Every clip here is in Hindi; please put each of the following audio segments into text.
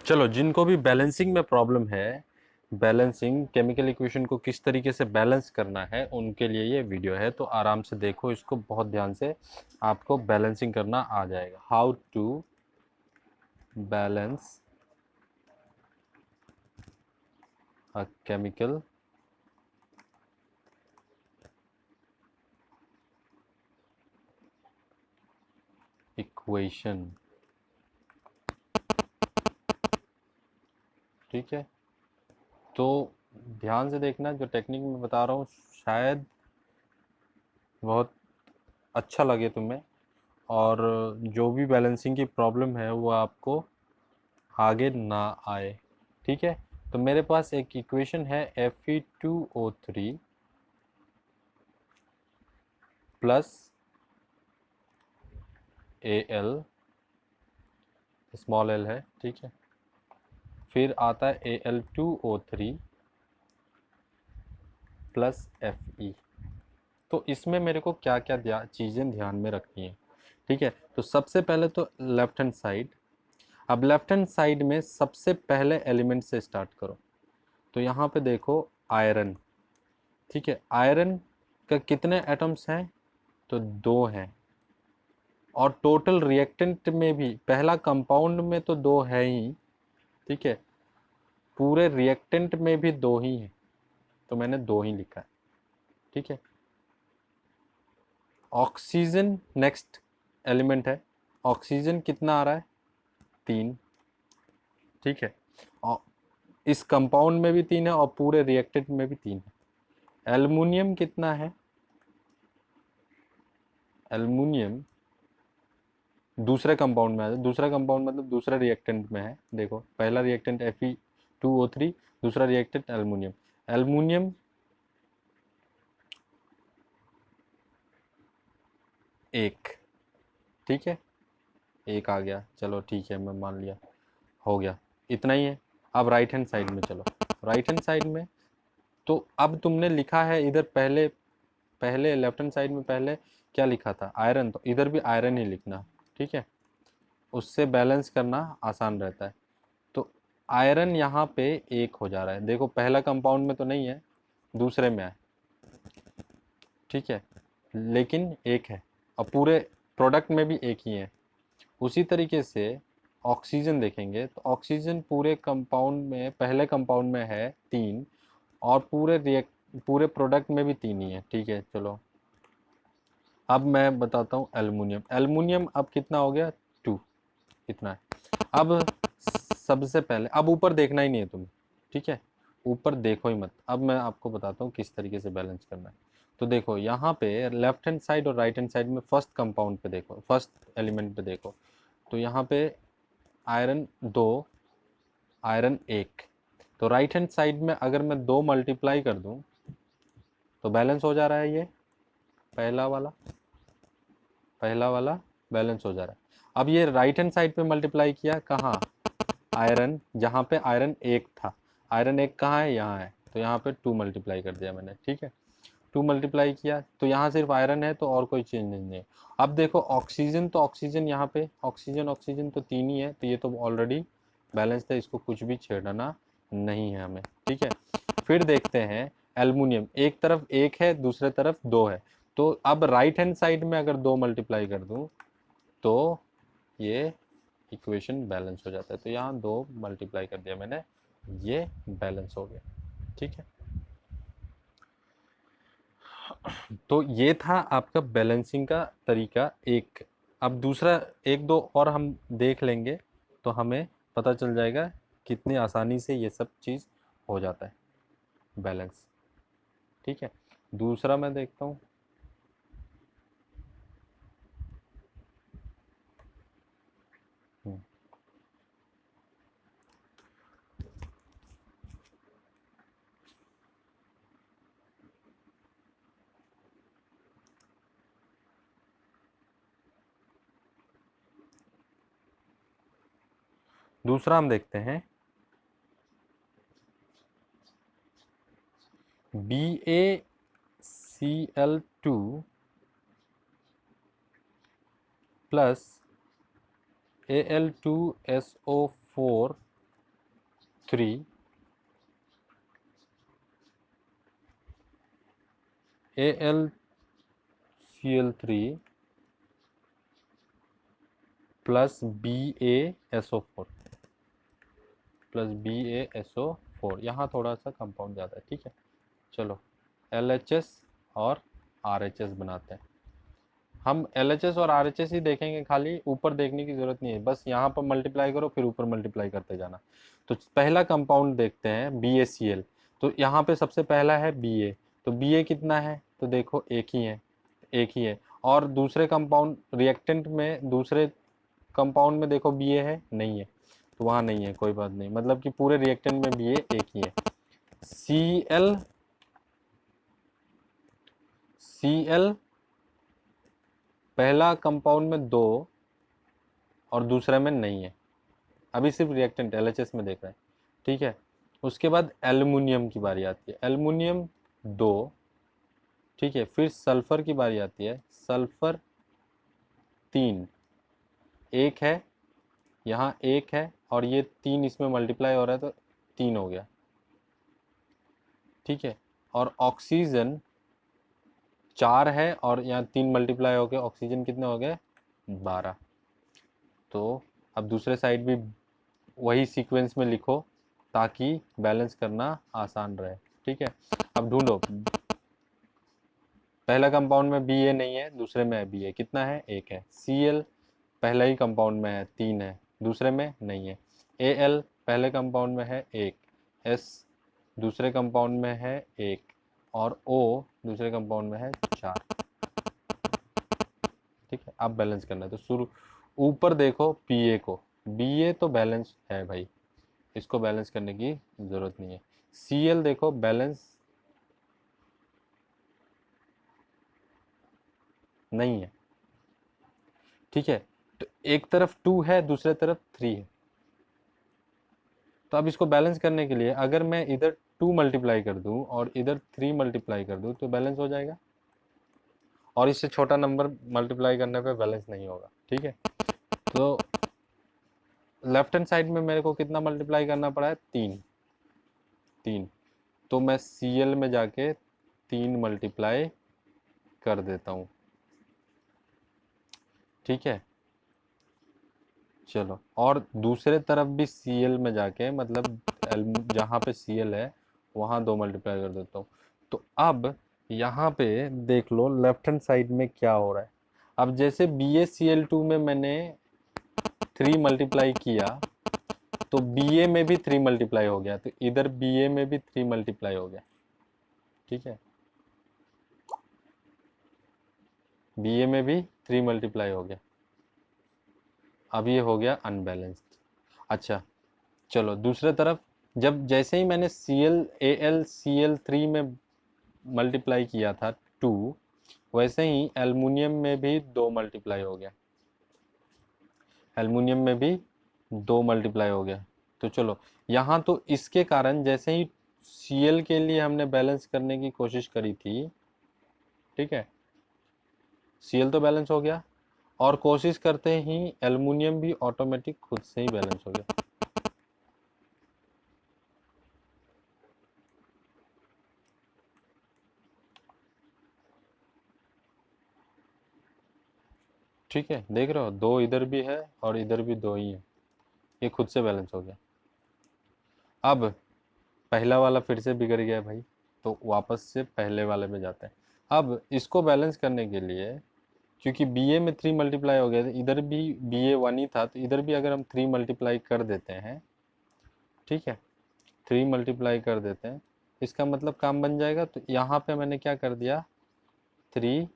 चलो, जिनको भी बैलेंसिंग में प्रॉब्लम है, बैलेंसिंग केमिकल इक्वेशन को किस तरीके से बैलेंस करना है, उनके लिए ये वीडियो है। तो आराम से देखो इसको, बहुत ध्यान से, आपको बैलेंसिंग करना आ जाएगा। How to balance a chemical equation. ठीक है, तो ध्यान से देखना, जो टेक्निक मैं बता रहा हूँ शायद बहुत अच्छा लगे तुम्हें, और जो भी बैलेंसिंग की प्रॉब्लम है वो आपको आगे ना आए। ठीक है, तो मेरे पास एक इक्वेशन है Fe2O3 plus Al, small L है, ठीक है। फिर आता है Al2O3 प्लस Fe। तो इसमें मेरे को क्या क्या चीज़ें ध्यान में रखनी है। ठीक है, तो सबसे पहले तो लेफ्ट हैंड साइड। अब लेफ्ट हैंड साइड में सबसे पहले एलिमेंट से स्टार्ट करो। तो यहाँ पे देखो आयरन। ठीक है, आयरन का कितने एटम्स हैं? तो 2 हैं। और टोटल रिएक्टेंट में भी पहला कंपाउंड में तो 2 है ही। ठीक है, पूरे रिएक्टेंट में भी 2 ही हैं, तो मैंने 2 ही लिखा है। ठीक है, ऑक्सीजन नेक्स्ट एलिमेंट है। ऑक्सीजन कितना आ रहा है? 3। ठीक है, और इस कंपाउंड में भी 3 है और पूरे रिएक्टेंट में भी 3 है। एल्युमिनियम कितना है? एल्युमिनियम दूसरे कंपाउंड में है। दूसरा कंपाउंड मतलब दूसरा रिएक्टेंट में है। देखो, पहला रिएक्टेंट Fe2O3, दूसरा रिएक्टेंट एल्युमिनियम। एल्युमिनियम 1। ठीक है, 1 आ गया, चलो ठीक है, मैं मान लिया, हो गया, इतना ही है। अब राइट हैंड साइड में चलो। राइट हैंड साइड में तो अब तुमने लिखा है इधर पहले, पहले लेफ्ट हैंड साइड में पहले क्या लिखा था? आयरन, तो इधर भी आयरन ही लिखना। ठीक है, उससे बैलेंस करना आसान रहता है। तो आयरन यहाँ पे 1 हो जा रहा है। देखो, पहला कंपाउंड में तो नहीं है, दूसरे में है। ठीक है, लेकिन 1 है, और पूरे प्रोडक्ट में भी 1 ही है। उसी तरीके से ऑक्सीजन देखेंगे तो ऑक्सीजन पूरे कंपाउंड में, पहले कंपाउंड में है 3, और पूरे प्रोडक्ट में भी 3 ही है। ठीक है, चलो अब मैं बताता हूँ एल्युमिनियम। एल्युमिनियम अब कितना हो गया? 2, इतना है। अब सबसे पहले, अब ऊपर देखना ही नहीं है तुम्हें। ठीक है, ऊपर देखो ही मत। अब मैं आपको बताता हूँ किस तरीके से बैलेंस करना है। तो देखो, यहाँ पे लेफ्ट हैंड साइड और राइट हैंड साइड में फर्स्ट कंपाउंड पे देखो, फर्स्ट एलिमेंट पे देखो। तो यहाँ पे आयरन 2, आयरन 1। तो राइट हैंड साइड में अगर मैं 2 मल्टीप्लाई कर दूँ तो बैलेंस हो जा रहा है। ये पहला वाला, पहला वाला बैलेंस हो जा रहा है। अब ये राइट हैंड साइड पे मल्टीप्लाई किया, कहाँ? आयरन, जहाँ पे आयरन 1 था। आयरन 1 कहाँ है? यहाँ है, तो यहाँ पे 2 मल्टीप्लाई कर दिया मैंने। ठीक है, 2 मल्टीप्लाई किया तो यहाँ सिर्फ आयरन है, तो और कोई चेंज नहीं है। अब देखो ऑक्सीजन, तो ऑक्सीजन यहाँ पे, ऑक्सीजन ऑक्सीजन तो 3 ही है, तो ये तो ऑलरेडी बैलेंस था, इसको कुछ भी छेड़ना नहीं है हमें। ठीक है, फिर देखते हैं एल्युमिनियम। एक तरफ 1 है, दूसरे तरफ 2 है। तो अब राइट हैंड साइड में अगर 2 मल्टीप्लाई कर दूं तो ये इक्वेशन बैलेंस हो जाता है। तो यहाँ 2 मल्टीप्लाई कर दिया मैंने, ये बैलेंस हो गया। ठीक है, तो ये था आपका बैलेंसिंग का तरीका एक। अब दूसरा एक दो और हम देख लेंगे, तो हमें पता चल जाएगा कितनी आसानी से ये सब चीज़ हो जाता है बैलेंस। ठीक है, दूसरा मैं देखता हूँ। दूसरा हम देखते हैं BaCl2 plus Al2SO4 3 AlCl3 plus BaSO4 plus BaSO4, यहाँ थोड़ा सा कंपाउंड ज़्यादा है, ठीक है। चलो LHS और RHS बनाते हैं। हम LHS और RHS ही देखेंगे, खाली ऊपर देखने की ज़रूरत नहीं है, बस यहाँ पर मल्टीप्लाई करो फिर ऊपर मल्टीप्लाई करते जाना। तो पहला कंपाउंड देखते हैं BaCl। तो यहाँ पे सबसे पहला है Ba, तो Ba कितना है, तो देखो एक ही है, एक ही है। और दूसरे कंपाउंड रिएक्टेंट में, दूसरे कंपाउंड में देखो Ba है, नहीं है, तो वहाँ नहीं है, कोई बात नहीं, मतलब कि पूरे रिएक्टेंट में Ba एक ही है। Cl पहला कंपाउंड में 2 और दूसरे में नहीं है, अभी सिर्फ रिएक्टेंट LHS में देख रहे हैं, ठीक है। उसके बाद एल्युमिनियम की बारी आती है, एल्युमिनियम 2, ठीक है। फिर सल्फर की बारी आती है, सल्फर 3, एक है यहाँ, एक है, और ये 3 इसमें मल्टीप्लाई हो रहा है तो 3 हो गया, ठीक है। और ऑक्सीजन 4 है और यहाँ 3 मल्टीप्लाई हो गए, ऑक्सीजन कितने हो गए, 12। तो अब दूसरे साइड भी वही सीक्वेंस में लिखो ताकि बैलेंस करना आसान रहे, ठीक है। अब ढूंढो, पहला कंपाउंड में Ba नहीं है, दूसरे में है Ba, कितना है, एक है। Cl पहला ही कंपाउंड में है, 3 है, दूसरे में नहीं है। Al पहले कंपाउंड में है, एक। S दूसरे कंपाउंड में है, एक। और O दूसरे कंपाउंड में है, 4, ठीक है। अब बैलेंस करना है तो शुरू ऊपर देखो Pa को, Ba तो बैलेंस है भाई, इसको बैलेंस करने की जरूरत नहीं है। Cl देखो बैलेंस नहीं है, ठीक है। तो एक तरफ 2 है, दूसरे तरफ 3 है, तो अब इसको बैलेंस करने के लिए अगर मैं इधर 2 मल्टीप्लाई कर दूं और इधर 3 मल्टीप्लाई कर दूं तो बैलेंस हो जाएगा, और इससे छोटा नंबर मल्टीप्लाई करने पे बैलेंस नहीं होगा, ठीक है। तो लेफ्ट हैंड साइड में मेरे को कितना मल्टीप्लाई करना पड़ा है, 3, 3। तो मैं Cl में जाके 3 मल्टीप्लाई कर देता हूँ, ठीक है। चलो, और दूसरे तरफ भी Cl में जाके, मतलब जहाँ पे Cl है वहाँ 2 मल्टीप्लाई कर देता हूँ। तो अब यहाँ पे देख लो लेफ्ट हैंड साइड में क्या हो रहा है। अब जैसे BaCl2 में मैंने 3 मल्टीप्लाई किया तो Ba में भी 3 मल्टीप्लाई हो गया, तो इधर Ba में भी 3 मल्टीप्लाई हो गया, ठीक है। Ba में भी 3 मल्टीप्लाई हो गया, अब ये हो गया अनबैलेंस्ड। अच्छा, चलो दूसरे तरफ, जब जैसे ही मैंने AlCl3 में मल्टीप्लाई किया था 2, वैसे ही एल्युमिनियम में भी 2 मल्टीप्लाई हो गया, एल्युमिनियम में भी 2 मल्टीप्लाई हो गया। तो चलो यहाँ तो इसके कारण जैसे ही Cl के लिए हमने बैलेंस करने की कोशिश करी थी, ठीक है, Cl तो बैलेंस हो गया, और कोशिश करते ही एल्युमिनियम भी ऑटोमेटिक खुद से ही बैलेंस हो गया। ठीक है, देख रहे हो, 2 इधर भी है और इधर भी 2 ही है, ये खुद से बैलेंस हो गया। अब पहला वाला फिर से बिगड़ गया भाई, तो वापस से पहले वाले में जाते हैं। अब इसको बैलेंस करने के लिए, क्योंकि Ba में 3 मल्टीप्लाई हो गया, तो इधर भी Ba 1 ही था, तो इधर भी अगर हम 3 मल्टीप्लाई कर देते हैं, ठीक है, 3 मल्टीप्लाई कर देते हैं, इसका मतलब काम बन जाएगा। तो यहाँ पे मैंने क्या कर दिया, 3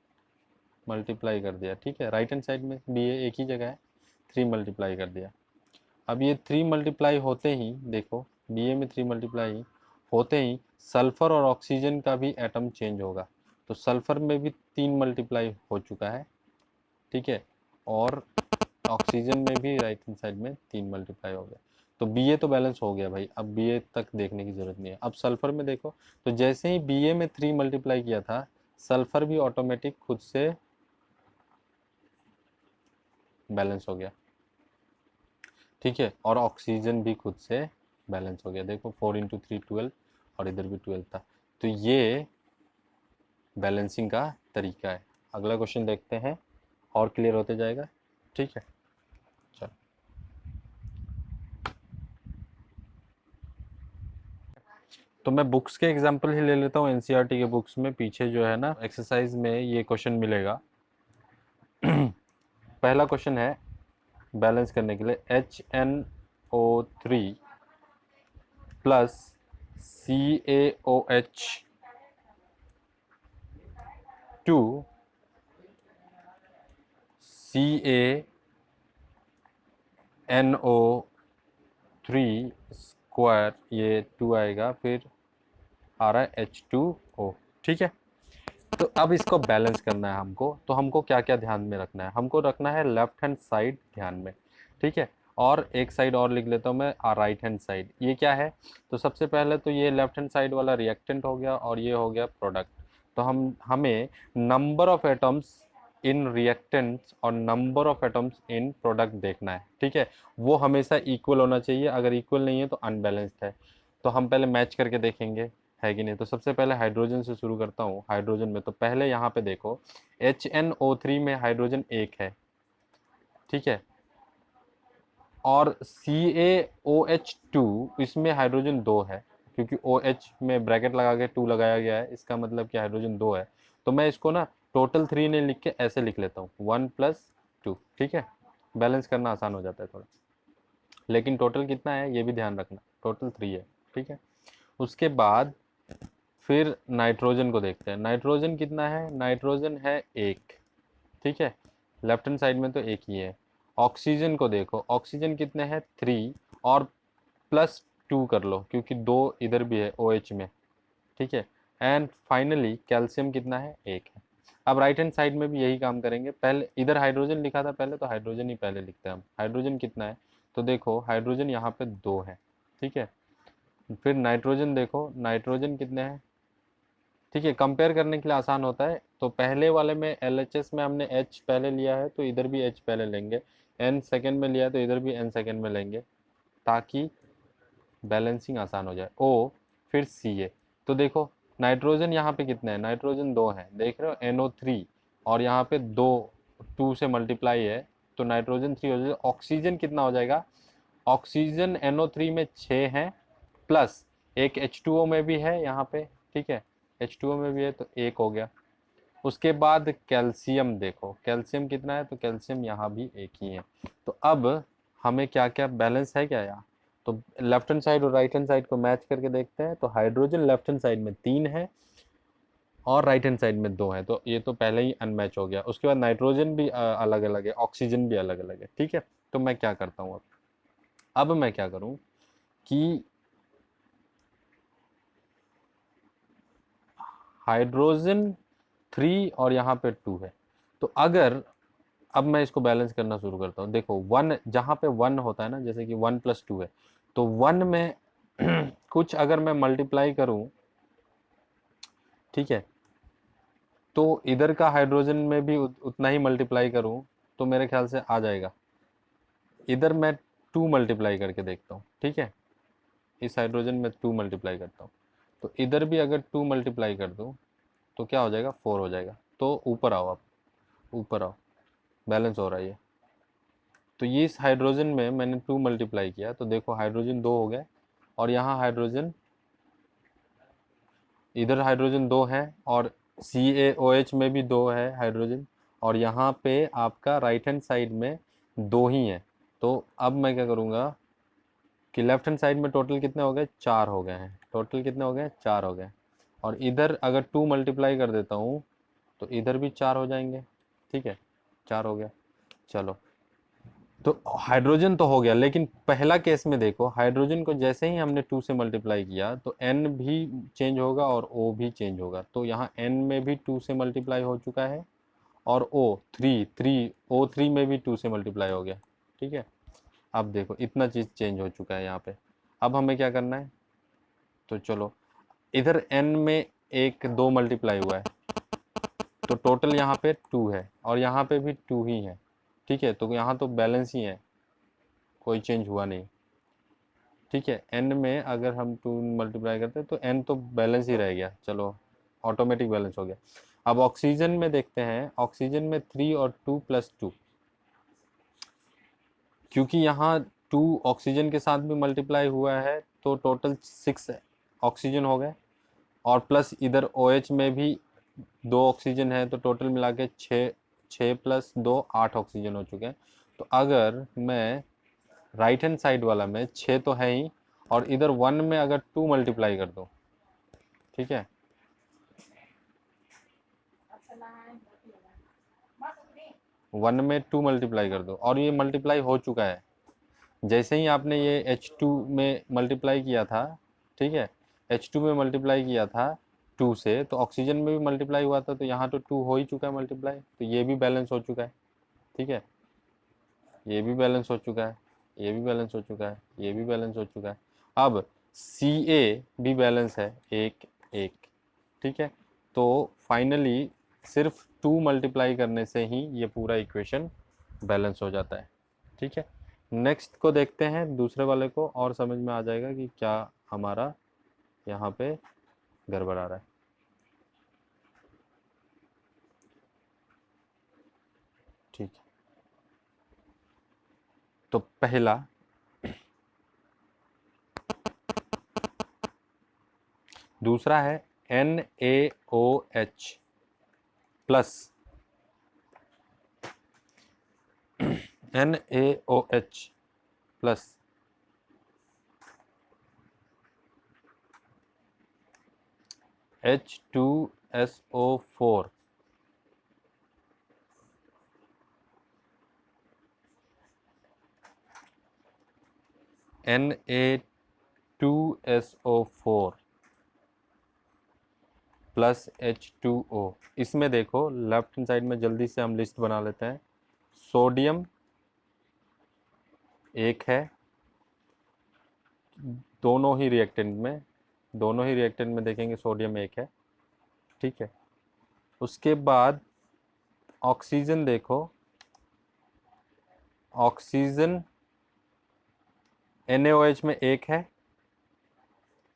मल्टीप्लाई कर दिया, ठीक है। राइट हैंड साइड में Ba एक ही जगह है, 3 मल्टीप्लाई कर दिया। अब ये 3 मल्टीप्लाई होते ही देखो, Ba में 3 मल्टीप्लाई होते ही सल्फर और ऑक्सीजन का भी एटम चेंज होगा, तो सल्फर में भी 3 मल्टीप्लाई हो चुका है, ठीक है। और ऑक्सीजन में भी राइट हैंड साइड में 3 मल्टीप्लाई हो गया, तो Ba तो बैलेंस हो गया भाई, अब Ba तक देखने की जरूरत नहीं है। अब सल्फर में देखो, तो जैसे ही Ba में 3 मल्टीप्लाई किया था, सल्फर भी ऑटोमेटिक खुद से बैलेंस हो गया, ठीक है, और ऑक्सीजन भी खुद से बैलेंस हो गया। देखो 4 इंटू 3 12 और इधर भी 12 था। तो ये बैलेंसिंग का तरीका है। अगला क्वेश्चन देखते हैं और क्लियर होते जाएगा। ठीक है, चलो। तो मैं बुक्स के एग्जांपल ही ले लेता हूँ। एनसीईआरटी के बुक्स में पीछे जो है ना एक्सरसाइज में ये क्वेश्चन मिलेगा। पहला क्वेश्चन है बैलेंस करने के लिए HNO3 plus CaOH2 CaNO3 square, ये 2 आएगा, फिर आ रहा है H2O। ठीक है, तो अब इसको बैलेंस करना है हमको। तो हमको क्या क्या ध्यान में रखना है? हमको रखना है लेफ्ट हैंड साइड ध्यान में। ठीक है, और एक साइड और लिख लेता हूँ मैं, राइट हैंड साइड। ये क्या है? तो सबसे पहले तो ये लेफ्ट हैंड साइड वाला रिएक्टेंट हो गया और ये हो गया प्रोडक्ट। तो हमें number of atoms in reactants और number of atoms in product देखना है। ठीक है, वो हमेशा इक्वल होना चाहिए। अगर इक्वल नहीं है तो अनबैलेंस्ड है। तो हम पहले मैच करके देखेंगे है कि नहीं। तो सबसे पहले हाइड्रोजन से शुरू करता हूँ। हाइड्रोजन में तो पहले यहाँ पे देखो HNO3 में हाइड्रोजन 1 है। ठीक है, और CaOH2 इसमें हाइड्रोजन 2 है, क्योंकि OH में ब्रैकेट लगा के 2 लगाया गया है, इसका मतलब कि हाइड्रोजन 2 है। तो मैं इसको ना टोटल 3 नहीं लिख के ऐसे लिख लेता हूँ 1 + 2। ठीक है, बैलेंस करना आसान हो जाता है थोड़ा। लेकिन टोटल कितना है ये भी ध्यान रखना, टोटल 3 है। ठीक है, उसके बाद फिर नाइट्रोजन को देखते हैं। नाइट्रोजन कितना है? नाइट्रोजन है 1। ठीक है, लेफ्ट हैंड साइड में तो 1 ही है। ऑक्सीजन को देखो, ऑक्सीजन कितने हैं? 3 और +2 कर लो, क्योंकि 2 इधर भी है OH में। ठीक है, एंड फाइनली कैल्शियम कितना है? 1 है। अब राइट हैंड साइड में भी यही काम करेंगे। पहले इधर हाइड्रोजन लिखा था पहले, तो हाइड्रोजन ही पहले लिखते हैं हम। हाइड्रोजन कितना है? तो देखो हाइड्रोजन यहाँ पे 2 है। ठीक है, फिर नाइट्रोजन देखो, नाइट्रोजन कितने हैं? ठीक है, कंपेयर करने के लिए आसान होता है। तो पहले वाले में LHS में हमने H पहले लिया है, तो इधर भी H पहले लेंगे। N सेकेंड में लिया है, तो इधर भी N सेकेंड में लेंगे, ताकि बैलेंसिंग आसान हो जाए। O फिर Ca। तो देखो नाइट्रोजन यहाँ पे कितने हैं? नाइट्रोजन 2 है, देख रहे हो, NO3, और यहाँ पे 2 से मल्टीप्लाई है, तो नाइट्रोजन 3 हो जाएगा। ऑक्सीजन कितना हो जाएगा? ऑक्सीजन NO3 में 6 है, प्लस एक H2O में भी है यहाँ पे। ठीक है, H2O में भी है, तो 1 हो गया। उसके बाद कैल्शियम देखो, कैल्शियम कितना है? तो कैल्शियम यहाँ भी 1 ही है। तो अब हमें क्या क्या बैलेंस है क्या यहाँ? तो लेफ्ट हैंड साइड और राइट हैंड साइड को मैच करके देखते हैं। तो हाइड्रोजन लेफ्ट हैंड साइड में 3 है और राइट हैंड साइड में 2 है, तो ये तो पहले ही अनमैच हो गया। उसके बाद नाइट्रोजन भी अलग अलग है, ऑक्सीजन भी अलग अलग है। ठीक है, तो मैं क्या करता हूँ अब मैं क्या करूँ कि हाइड्रोजन 3 और यहाँ पे 2 है। तो अगर अब मैं इसको बैलेंस करना शुरू करता हूँ। देखो 1, जहाँ पे 1 होता है ना, जैसे कि 1 + 2 है, तो 1 में कुछ अगर मैं मल्टीप्लाई करूँ, ठीक है, तो इधर का हाइड्रोजन में भी उतना ही मल्टीप्लाई करूँ, तो मेरे ख्याल से आ जाएगा। इधर मैं 2 मल्टीप्लाई करके देखता हूँ। ठीक है, इस हाइड्रोजन में 2 मल्टीप्लाई करता हूँ, तो इधर भी अगर 2 मल्टीप्लाई कर दूँ तो क्या हो जाएगा? 4 हो जाएगा। तो ऊपर आओ, आप ऊपर आओ, बैलेंस हो रहा है ये। तो ये इस हाइड्रोजन में मैंने 2 मल्टीप्लाई किया, तो देखो हाइड्रोजन 2 हो गए, और यहाँ हाइड्रोजन, इधर हाइड्रोजन 2 है, और CaOH में भी 2 है हाइड्रोजन, और यहाँ पे आपका राइट हैंड साइड में 2 ही है। तो अब मैं क्या करूँगा कि लेफ्ट हैंड साइड में टोटल कितने हो गए? 4 हो गए हैं। टोटल कितने हो गए? 4 हो गए। और इधर अगर 2 मल्टीप्लाई कर देता हूँ तो इधर भी 4 हो जाएंगे। ठीक है, 4 हो गया। चलो, तो हाइड्रोजन तो हो गया, लेकिन पहला केस में देखो, हाइड्रोजन को जैसे ही हमने 2 से मल्टीप्लाई किया, तो N भी चेंज होगा और O भी चेंज होगा। तो यहाँ N में भी 2 से मल्टीप्लाई हो चुका है, और O3 में भी 2 से मल्टीप्लाई हो गया। ठीक है, अब देखो इतना चीज़ चेंज हो चुका है यहाँ पे। अब हमें क्या करना है? तो चलो, इधर N में 2 मल्टीप्लाई हुआ है, तो टोटल यहाँ पे 2 है, और यहाँ पे भी 2 ही है। ठीक है, तो यहाँ तो बैलेंस ही है, कोई चेंज हुआ नहीं। ठीक है, n में अगर हम 2 मल्टीप्लाई करते हैं तो n तो बैलेंस ही रह गया, चलो ऑटोमेटिक बैलेंस हो गया। अब ऑक्सीजन में देखते हैं, ऑक्सीजन में 3 और 2 प्लस 2, क्योंकि यहाँ 2 ऑक्सीजन के साथ भी मल्टीप्लाई हुआ है तो टोटल 6 ऑक्सीजन हो गए, और प्लस इधर OH में भी 2 ऑक्सीजन है, तो टोटल मिला के 6 प्लस 2 8 ऑक्सीजन हो चुके हैं। तो अगर मैं राइट हैंड साइड वाला में 6 तो है ही, और इधर 1 में अगर 2 मल्टीप्लाई कर दो, ठीक है, 1 में 2 मल्टीप्लाई कर दो, और ये मल्टीप्लाई हो चुका है। जैसे ही आपने ये H2 में मल्टीप्लाई किया था, ठीक है, H2 में मल्टीप्लाई किया था 2 से, तो ऑक्सीजन में भी मल्टीप्लाई हुआ था, तो यहाँ तो 2 हो ही चुका है मल्टीप्लाई, तो ये भी बैलेंस हो चुका है। ठीक है, ये भी बैलेंस हो चुका है, ये भी बैलेंस हो चुका है, ये भी बैलेंस हो चुका है। अब Ca भी बैलेंस है, 1 1। ठीक है, तो फाइनली सिर्फ 2 मल्टीप्लाई करने से ही ये पूरा इक्वेशन बैलेंस हो जाता है। ठीक है, नेक्स्ट को देखते हैं, दूसरे वाले को, और समझ में आ जाएगा कि क्या हमारा यहाँ पे गड़बड़ आ रहा है। ठीक है, तो पहला दूसरा है NaOH plus NaOH plus H2SO4 Na2SO4 plus H2O। इसमें देखो लेफ्ट हैंड साइड में जल्दी से हम लिस्ट बना लेते हैं। सोडियम 1 है, दोनों ही रिएक्टेंट में देखेंगे सोडियम 1 है। ठीक है, उसके बाद ऑक्सीजन देखो, ऑक्सीजन NaOH में 1 है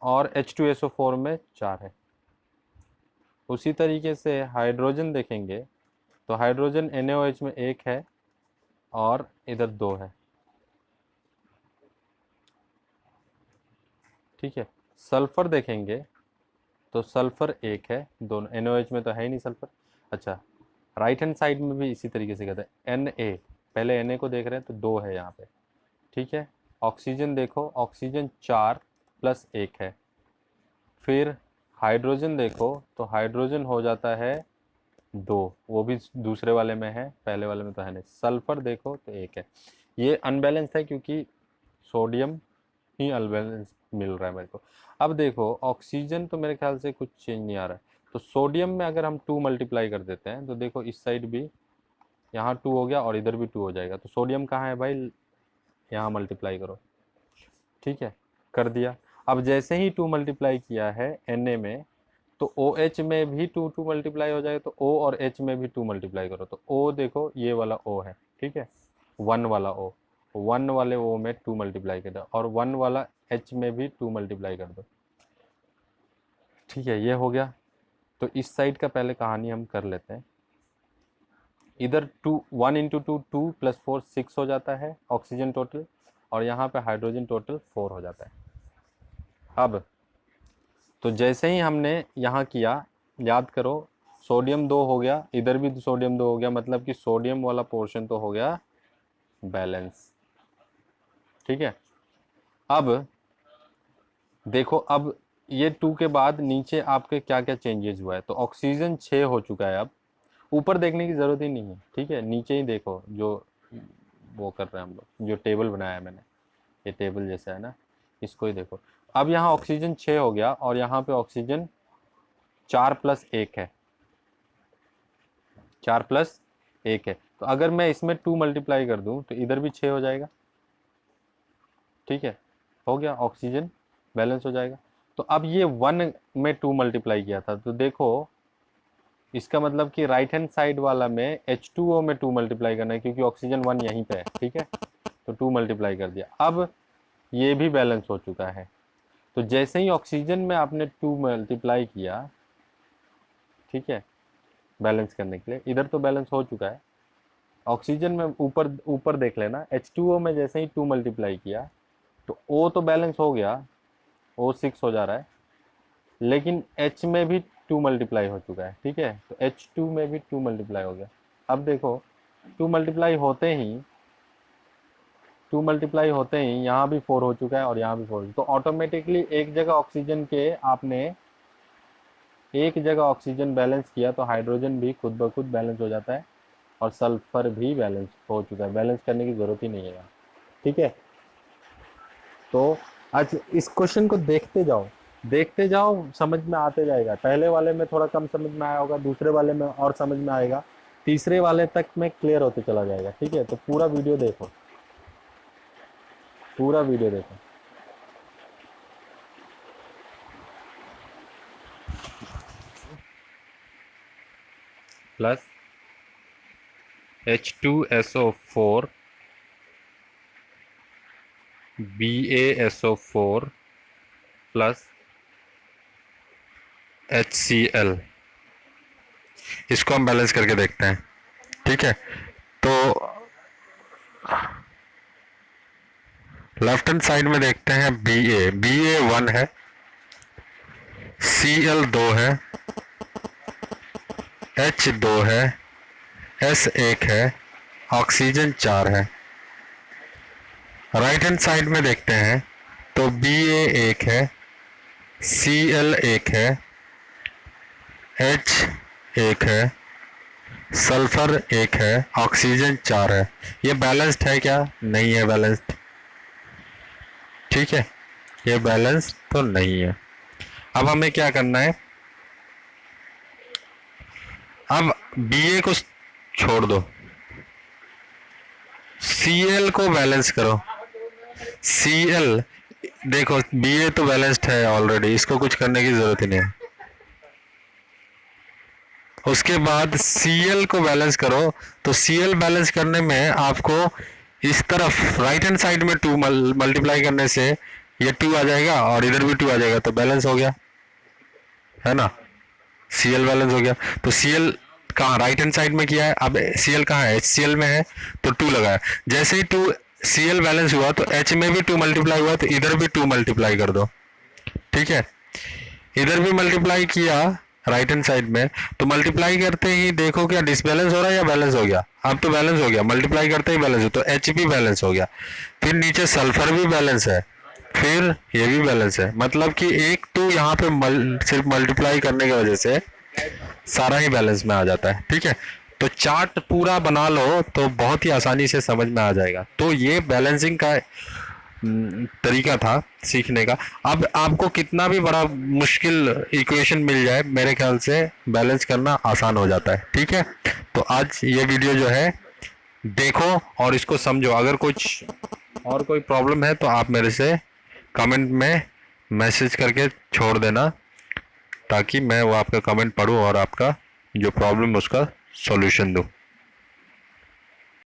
और H2SO4 में 4 है। उसी तरीके से हाइड्रोजन देखेंगे तो हाइड्रोजन NaOH में 1 है और इधर 2 है। ठीक है, सल्फर देखेंगे तो सल्फर 1 है, दोनों NaOH में तो है ही नहीं सल्फर। अच्छा, राइट हैंड साइड में भी इसी तरीके से कहते हैं Na, पहले Na को देख रहे हैं तो 2 है यहाँ पे। ठीक है, ऑक्सीजन देखो, ऑक्सीजन 4 प्लस 1 है। फिर हाइड्रोजन देखो तो हाइड्रोजन हो जाता है 2, वो भी दूसरे वाले में है, पहले वाले में तो है नहीं। सल्फर देखो तो 1 है। ये अनबैलेंस है क्योंकि सोडियम ही अनबैलेंस मिल रहा है मेरे को। अब देखो ऑक्सीजन तो मेरे ख्याल से कुछ चेंज नहीं आ रहा है, तो सोडियम में अगर हम 2 मल्टीप्लाई कर देते हैं तो देखो इस साइड भी यहाँ 2 हो गया और इधर भी 2 हो जाएगा, तो सोडियम कहाँ है भाई, यहाँ मल्टीप्लाई करो। ठीक है, कर दिया। अब जैसे ही 2 मल्टीप्लाई किया है Na में, तो OH में भी 2 2 मल्टीप्लाई हो जाएगा, तो O और H में भी 2 मल्टीप्लाई करो, तो O देखो ये वाला O है। ठीक है, 1 वाला O, 1 वाले O में 2 मल्टीप्लाई कर दो, और 1 वाला H में भी 2 मल्टीप्लाई कर दो। ठीक है, ये हो गया। तो इस साइड का पहले कहानी हम कर लेते हैं। इधर 2 1 इंटू 2 2 प्लस 4 6 हो जाता है ऑक्सीजन टोटल, और यहाँ पे हाइड्रोजन टोटल 4 हो जाता है। अब तो जैसे ही हमने यहाँ किया, याद करो सोडियम 2 हो गया, इधर भी सोडियम 2 हो गया, मतलब कि सोडियम वाला पोर्शन तो हो गया बैलेंस। ठीक है, अब देखो, अब ये 2 के बाद नीचे आपके क्या क्या चेंजेस हुआ है, तो ऑक्सीजन 6 हो चुका है। अब ऊपर देखने की ज़रूरत ही नहीं है, ठीक है, नीचे ही देखो जो वो कर रहे हैं हम लोग, जो टेबल बनाया है मैंने, ये टेबल जैसा है ना, इसको ही देखो। अब यहाँ ऑक्सीजन 6 हो गया और यहाँ पे ऑक्सीजन 4 प्लस 1 है, 4 प्लस 1 है। तो अगर मैं इसमें 2 मल्टीप्लाई कर दूं तो इधर भी 6 हो जाएगा। ठीक है, हो गया, ऑक्सीजन बैलेंस हो जाएगा। तो अब ये 1 में 2 मल्टीप्लाई किया था, तो देखो इसका मतलब कि राइट हैंड साइड वाला में H2O में 2 मल्टीप्लाई करना है, क्योंकि ऑक्सीजन 1 यहीं पे है। ठीक है, तो 2 मल्टीप्लाई कर दिया। अब ये भी बैलेंस हो चुका है। तो जैसे ही ऑक्सीजन में आपने 2 मल्टीप्लाई किया, ठीक है, बैलेंस करने के लिए, इधर तो बैलेंस हो चुका है। ऑक्सीजन में ऊपर ऊपर देख लेना, H2O में जैसे ही 2 मल्टीप्लाई किया तो O तो बैलेंस हो गया, O6 हो जा रहा है, लेकिन H में भी 2 मल्टीप्लाई हो चुका है, ठीक है, तो H2 में भी 2 मल्टीप्लाई हो गया। अब देखो 2 मल्टीप्लाई होते ही, 2 मल्टीप्लाई होते ही यहाँ भी 4 हो चुका है और यहाँ भी 4, तो ऑटोमेटिकली एक जगह ऑक्सीजन के आपने एक जगह ऑक्सीजन बैलेंस किया तो हाइड्रोजन भी खुद ब खुद बैलेंस हो जाता है और सल्फर भी बैलेंस हो चुका है, बैलेंस करने की ज़रूरत ही नहीं है यहाँ, ठीक है। तो आज इस क्वेश्चन को देखते जाओ, समझ में आते जाएगा। पहले वाले में थोड़ा कम समझ में आया होगा, दूसरे वाले में और समझ में आएगा, तीसरे वाले तक में क्लियर होते चला जाएगा, ठीक है। तो पूरा वीडियो देखो, पूरा वीडियो देखो। Plus H2SO4 BaSO4 plus HCl, इसको हम बैलेंस करके देखते हैं, ठीक है। तो लेफ्ट हैंड साइड में देखते हैं Ba 1 है, Cl 2 है, H 2 है, S 1 है, ऑक्सीजन 4 है। राइट हैंड साइड में देखते हैं तो Ba 1 है, Cl 1 है, H 1 है, सल्फर 1 है, ऑक्सीजन 4 है। ये बैलेंस्ड है क्या? नहीं है बैलेंस्ड, ठीक है, ये बैलेंस तो नहीं है। अब हमें क्या करना है, अब Ba को छोड़ दो, Cl को बैलेंस करो। Cl देखो Ba तो बैलेंस्ड है ऑलरेडी, इसको कुछ करने की जरूरत ही नहीं है। उसके बाद Cl को बैलेंस करो, तो Cl बैलेंस करने में आपको इस तरफ राइट हैंड साइड में 2 मल्टीप्लाई करने से ये 2 आ जाएगा और इधर भी 2 आ जाएगा, तो बैलेंस हो गया, है ना, Cl बैलेंस हो गया। तो Cl कहाँ, राइट हैंड साइड में किया है, अब Cl कहाँ है, HCl में है, तो 2 लगाया। जैसे ही 2 Cl बैलेंस हुआ तो H में भी 2 मल्टीप्लाई हुआ, तो इधर भी 2 मल्टीप्लाई कर दो, ठीक है। इधर भी मल्टीप्लाई किया राइट हैंड साइड में, तो मल्टीप्लाई करते ही देखो क्या डिसबैलेंस हो रहा है या बैलेंस हो गया, अब तो बैलेंस हो गया, मल्टीप्लाई करते ही बैलेंस हो, तो H भी बैलेंस हो गया। फिर नीचे सल्फर भी बैलेंस है, फिर ये भी बैलेंस है, मतलब कि एक तो यहाँ पे सिर्फ मल्टीप्लाई करने की वजह से सारा ही बैलेंस में आ जाता है, ठीक है। तो चार्ट पूरा बना लो तो बहुत ही आसानी से समझ में आ जाएगा। तो ये बैलेंसिंग का तरीका था सीखने का। अब आपको कितना भी बड़ा मुश्किल इक्वेशन मिल जाए, मेरे ख्याल से बैलेंस करना आसान हो जाता है, ठीक है। तो आज ये वीडियो जो है देखो और इसको समझो। अगर कुछ और कोई प्रॉब्लम है तो आप मेरे से कमेंट में मैसेज करके छोड़ देना, ताकि मैं वो आपका कमेंट पढूं और आपका जो प्रॉब्लम उसका सॉल्यूशन दूं।